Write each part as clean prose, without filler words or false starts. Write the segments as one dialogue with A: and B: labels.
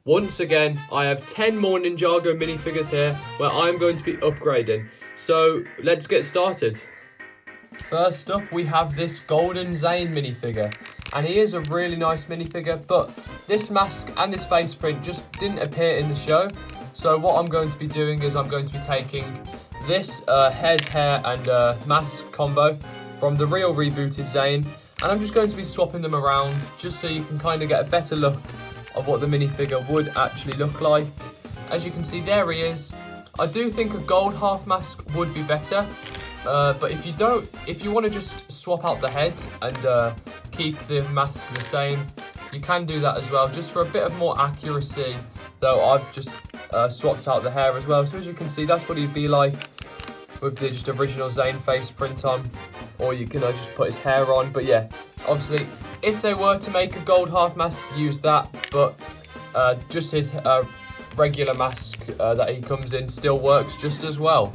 A: Once again, I have 10 more Ninjago minifigures here where I'm going to be upgrading. So let's get started. First up, we have this golden Zane minifigure. And he is a really nice minifigure, but this mask and this face print just didn't appear in the show. So what I'm going to be doing is I'm going to be taking this head, hair and mask combo from the real rebooted Zane. And I'm just going to be swapping them around just so you can kind of get a better look of what the minifigure would actually look like. As you can see, there he is. I do think a gold half mask would be better, but if you want to just swap out the head and keep the mask the same, you can do that as well, just for a bit of more accuracy. Though I've just swapped out the hair as well, so as you can see, that's what he'd be like with the just original Zane face print on, or you can just put his hair on. But yeah, obviously, if they were to make a gold half mask, use that, but just his regular mask that he comes in still works just as well.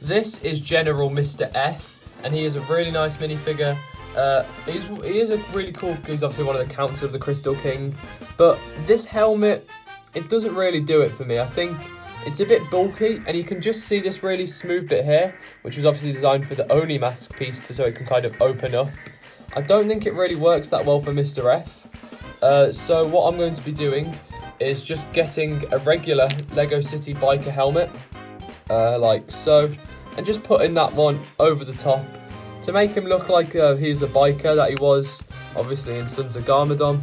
A: This is General Mr. F, and he is a really nice minifigure. He is a really cool, he's obviously one of the Council of the Crystal King, but this helmet, it doesn't really do it for me. I think it's a bit bulky, and you can just see this really smooth bit here, which was obviously designed for the Oni mask piece so it can kind of open up. I don't think it really works that well for Mr. F. So what I'm going to be doing is just getting a regular Lego City biker helmet, like so, and just putting that one over the top to make him look like he's a biker that he was, obviously in Sons of Garmadon.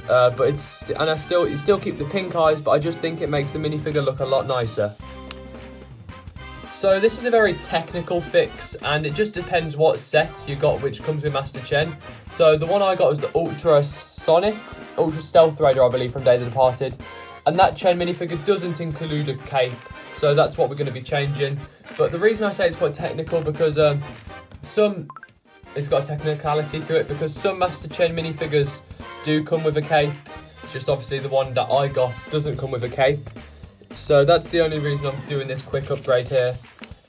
A: But you still keep the pink eyes, but I just think it makes the minifigure look a lot nicer. So this is a very technical fix, and it just depends what set you got, which comes with Master Chen. So the one I got was the Ultra Stealth Raider, I believe, from Day of the Departed. And that Chen minifigure doesn't include a cape, so that's what we're going to be changing. But the reason I say it's quite technical, because it's got a technicality to it, because some Master Chen minifigures do come with a cape. It's just obviously the one that I got doesn't come with a cape. So that's the only reason I'm doing this quick upgrade here.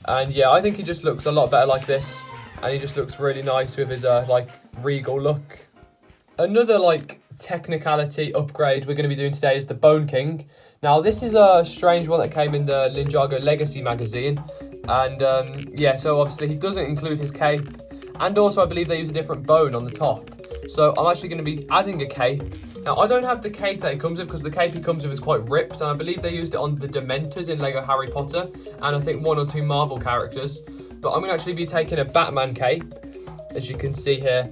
A: And yeah, I think he just looks a lot better like this, and he just looks really nice with his like regal look. Another like technicality upgrade we're going to be doing today is the Bone King. Now this is a strange one that came in the Ninjago Legacy magazine, and yeah, so obviously he doesn't include his cape, and also I believe they use a different bone on the top. So I'm actually going to be adding a cape. Now, I don't have the cape that he comes with, because the cape he comes with is quite ripped, and I believe they used it on the Dementors in Lego Harry Potter, and I think 1 or 2 Marvel characters. But I'm going to actually be taking a Batman cape, as you can see here,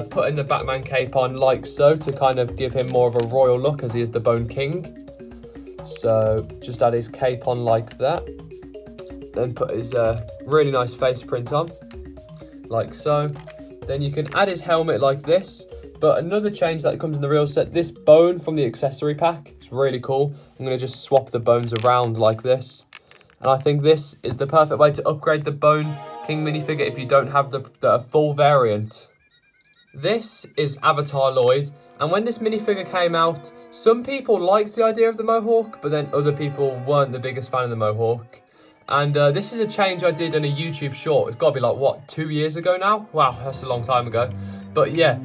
A: putting the Batman cape on like so, to kind of give him more of a royal look, as he is the Bone King. So just add his cape on like that, then put his really nice face print on, like so. Then you can add his helmet like this. But another change that comes in the real set, this bone from the accessory pack, it's really cool. I'm going to just swap the bones around like this. And I think this is the perfect way to upgrade the Bone King minifigure if you don't have the full variant. This is Avatar Lloyd. And when this minifigure came out, some people liked the idea of the mohawk, but then other people weren't the biggest fan of the mohawk. And this is a change I did in a YouTube short. It's got to be like, what, 2 years ago now? Wow, that's a long time ago. But yeah,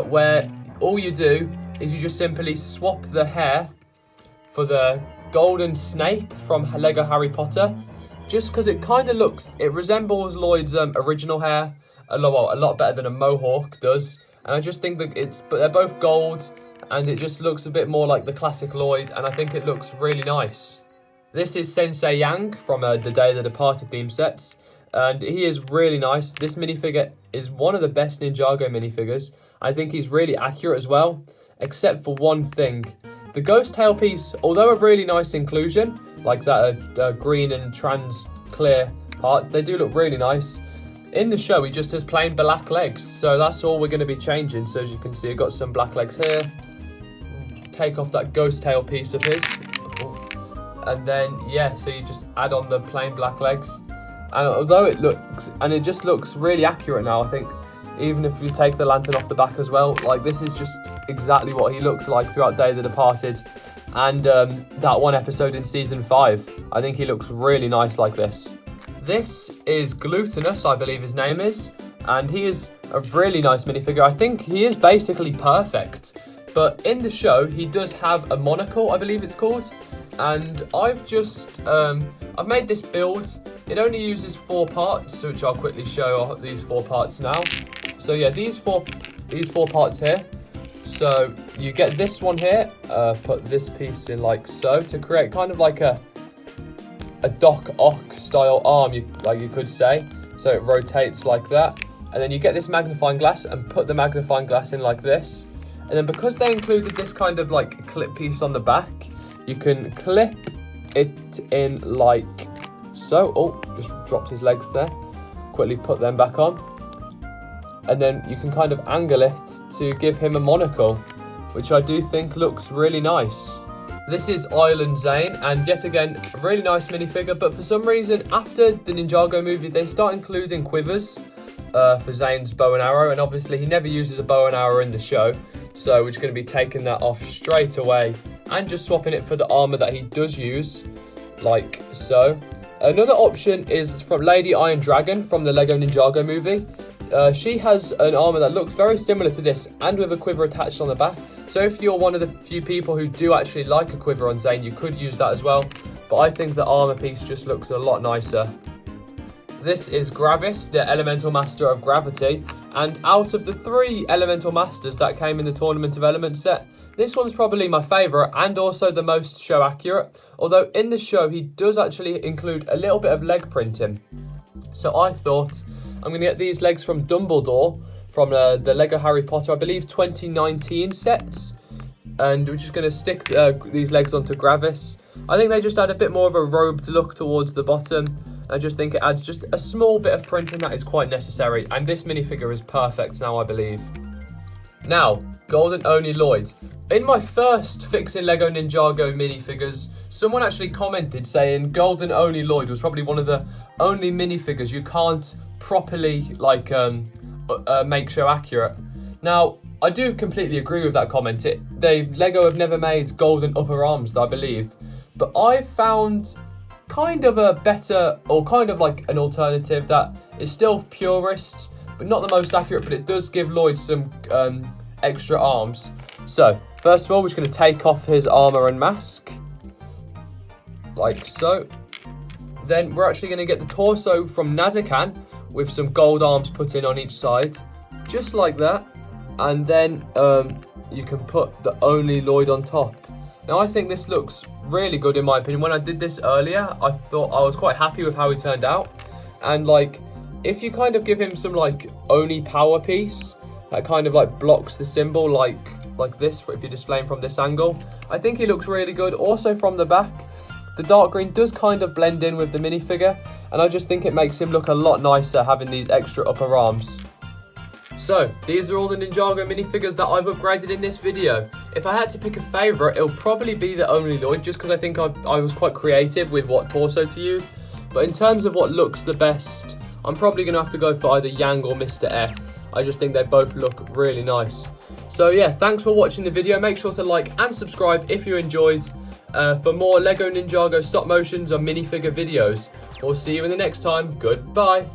A: where all you do is you just simply swap the hair for the golden Snape from Lego Harry Potter. Just because it kind of it resembles Lloyd's original hair a lot better than a mohawk does. And I just think that but they're both gold, and it just looks a bit more like the classic Lloyd, and I think it looks really nice. This is Sensei Yang from the Day of the Departed theme sets, and he is really nice. This minifigure is one of the best Ninjago minifigures. I think he's really accurate as well, except for one thing. The ghost tail piece, although a really nice inclusion, like that green and trans clear part, they do look really nice. In the show, he just has plain black legs, so that's all we're going to be changing. So as you can see, I've got some black legs here. Take off that ghost tail piece of his. And then, yeah, so you just add on the plain black legs. And although it just looks really accurate now, I think, even if you take the lantern off the back as well, like this is just exactly what he looks like throughout Day of the Departed and that one episode in season 5. I think he looks really nice like this. This is Glutinous, I believe his name is, and he is a really nice minifigure. I think he is basically perfect, But in the show, he does have a monocle, I believe it's called. And I've just, I've made this build. It only uses 4 parts, which I'll quickly show these 4 parts now. So yeah, these four parts here. So you get this one here, put this piece in like so, to create kind of like a Doc Ock style arm, you could say. So it rotates like that. And then you get this magnifying glass and put the magnifying glass in like this. And then because they included this kind of like clip piece on the back, you can clip it in like so. Oh, just dropped his legs there. Quickly put them back on. And then you can kind of angle it to give him a monocle, which I do think looks really nice. This is Island Zane, and yet again, a really nice minifigure, but for some reason, after the Ninjago movie, they start including quivers for Zane's bow and arrow, and obviously he never uses a bow and arrow in the show, so we're just going to be taking that off straight away, and just swapping it for the armor that he does use, like so. Another option is from Lady Iron Dragon from the Lego Ninjago movie. She has an armor that looks very similar to this and with a quiver attached on the back. So if you're one of the few people who do actually like a quiver on Zane, you could use that as well. But I think the armor piece just looks a lot nicer. This is Gravis, the Elemental Master of Gravity. And out of the 3 Elemental Masters that came in the Tournament of Elements set, this one's probably my favourite and also the most show accurate. Although in the show, he does actually include a little bit of leg printing. So I thought, I'm going to get these legs from Dumbledore, from the Lego Harry Potter, I believe 2019 sets. And we're just going to stick these legs onto Gravis. I think they just add a bit more of a robed look towards the bottom. I just think it adds just a small bit of printing that is quite necessary. And this minifigure is perfect now, I believe. Now, Golden Only Lloyd. In my first Fixing Lego Ninjago minifigures, someone actually commented saying Golden Only Lloyd was probably one of the only minifigures you can't properly like make show accurate. Now I do completely agree with that comment. Lego have never made golden upper arms, I believe, but I found kind of a better, or kind of like an alternative that is still purist but not the most accurate, but it does give Lloyd some extra arms. So first of all, we're just going to take off his armor and mask like so. Then we're actually going to get the torso from Nadakan with some gold arms put in on each side, just like that. And then you can put the Only Lloyd on top. Now I think this looks really good in my opinion. When I did this earlier, I thought I was quite happy with how he turned out. And like, if you kind of give him some like Oni power piece that kind of like blocks the symbol like this, if you're displaying from this angle, I think he looks really good. Also from the back, the dark green does kind of blend in with the minifigure, and I just think it makes him look a lot nicer having these extra upper arms. So, these are all the Ninjago minifigures that I've upgraded in this video. If I had to pick a favourite, it'll probably be the Only Lloyd, just because I think I was quite creative with what torso to use. But in terms of what looks the best, I'm probably going to have to go for either Yang or Mr. F. I just think they both look really nice. So yeah, thanks for watching the video. Make sure to like and subscribe if you enjoyed. For more Lego Ninjago stop motions or minifigure videos. We'll see you in the next time. Goodbye.